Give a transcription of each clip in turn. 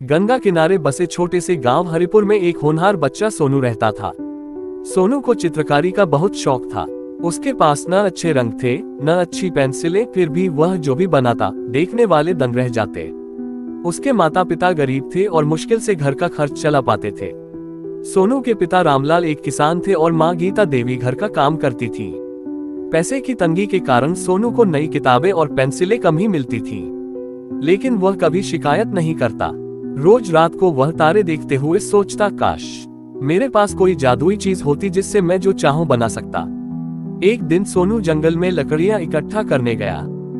गंगा किनारे बसे छोटे से गांव हरिपुर में एक होनहार बच्चा सोनू रहता था। सोनू को चित्रकारी का बहुत शौक था। उसके पास न अच्छे रंग थे न अच्छी पेंसिलें, फिर भी वह जो भी बनाता देखने वाले दंग रह जाते। उसके माता पिता गरीब थे और मुश्किल से घर का खर्च चला पाते थे। सोनू के पिता रामलाल एक किसान थे और माँ गीता देवी घर का काम करती थी। पैसे की तंगी के कारण सोनू को नई किताबें और पेंसिलें कम ही मिलती थीं। लेकिन वह कभी शिकायत नहीं करता। रोज रात को वह तारे देखते हुए सोचता, काश मेरे पास कोई जादुई चीज होती जिससे मैं जो चाहूं बना सकता। एक दिन सोनू जंगल में लकड़ियां इकट्ठा करने गया।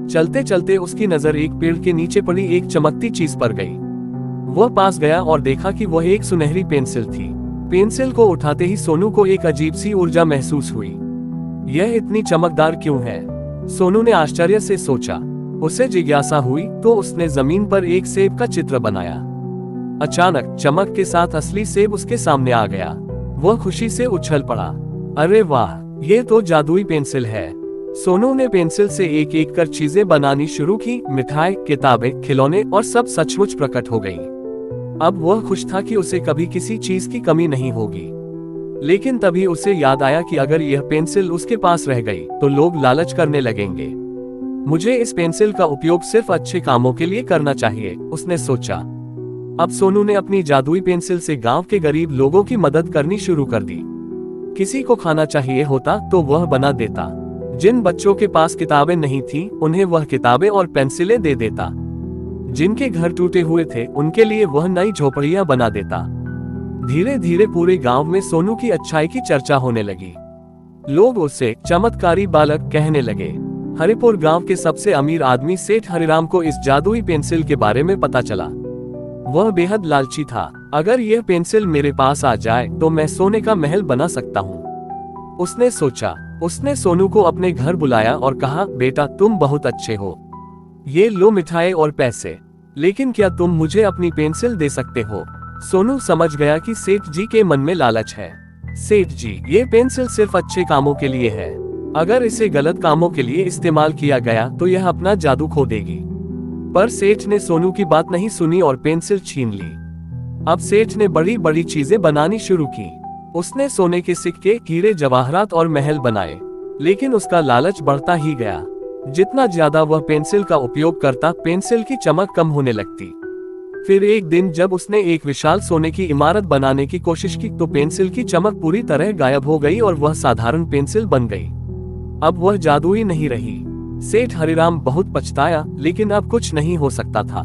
चलते चलते उसकी नजर एक पेड़ के नीचे पड़ी एक चमकती चीज पर गई। वह पास गया और देखा कि वह एक सुनहरी पेंसिल थी। पेंसिल को उठाते ही सोनू को एक अजीब सी ऊर्जा महसूस हुई। यह इतनी चमकदार क्यों है? सोनू ने आश्चर्य से सोचा। उसे जिज्ञासा हुई तो उसने जमीन पर एक सेब का चित्र बनाया। अचानक चमक के साथ असली सेब उसके सामने आ गया। वह खुशी से उछल पड़ा। अरे वाह, ये तो जादुई पेंसिल है। सोनू ने पेंसिल से एक एक कर चीजें बनानी शुरू की। मिठाई, किताबें, खिलौने और सब सचमुच प्रकट हो गईं। अब वह खुश था कि उसे कभी किसी चीज की कमी नहीं होगी। लेकिन तभी उसे याद आया कि अगर यह पेंसिल उसके पास रह गई तो लोग लालच करने लगेंगे। मुझे इस पेंसिल का उपयोग सिर्फ अच्छे कामों के लिए करना चाहिए, उसने सोचा। अब सोनू ने अपनी जादुई पेंसिल से गांव के गरीब लोगों की मदद करनी शुरू कर दी। किसी को खाना चाहिए होता तो वह बना देता। जिन बच्चों के पास किताबें नहीं थीं, उन्हें वह किताबें और पेंसिलें दे देता। जिनके घर टूटे हुए थे उनके लिए वह नई झोपड़ियां बना देता। धीरे धीरे पूरे गांव में सोनू की अच्छाई की चर्चा होने लगी। लोग उसे चमत्कारी बालक कहने लगे। हरिपुर गांव के सबसे अमीर आदमी सेठ हरिराम को इस जादुई पेंसिल के बारे में पता चला। वह बेहद लालची था। अगर यह पेंसिल मेरे पास आ जाए तो मैं सोने का महल बना सकता हूँ, उसने सोचा। उसने सोनू को अपने घर बुलाया और कहा, बेटा तुम बहुत अच्छे हो, ये लो मिठाई और पैसे, लेकिन क्या तुम मुझे अपनी पेंसिल दे सकते हो? सोनू समझ गया कि सेठ जी के मन में लालच है। सेठ जी, ये पेंसिल सिर्फ अच्छे कामों के लिए है। अगर इसे गलत कामों के लिए इस्तेमाल किया गया तो यह अपना जादू खो देगी। पर सेठ ने सोनू की बात नहीं सुनी और पेंसिल छीन ली। अब सेठ ने बड़ी बड़ी चीजें बनानी शुरू की। उसने सोने के सिक्के, हीरे जवाहरात और महल बनाए। लेकिन उसका लालच बढ़ता ही गया। जितना ज्यादा वह पेंसिल का उपयोग करता, पेंसिल की चमक कम होने लगती। फिर एक दिन जब उसने एक विशाल सोने की इमारत बनाने की कोशिश की तो पेंसिल की चमक पूरी तरह गायब हो गई और वह साधारण पेंसिल बन गई। अब वह जादुई नहीं रही। सेठ हरिराम बहुत पछताया, लेकिन अब कुछ नहीं हो सकता था।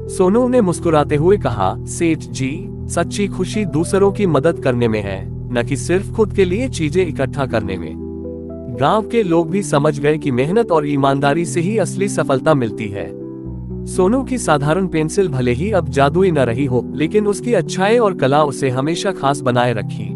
सोनू ने मुस्कुराते हुए कहा, सेठ जी, सच्ची खुशी दूसरों की मदद करने में है, न कि सिर्फ खुद के लिए चीजें इकट्ठा करने में। गांव के लोग भी समझ गए कि मेहनत और ईमानदारी से ही असली सफलता मिलती है। सोनू की साधारण पेंसिल भले ही अब जादुई न रही हो, लेकिन उसकी अच्छाई और कला उसे हमेशा खास बनाए रखी।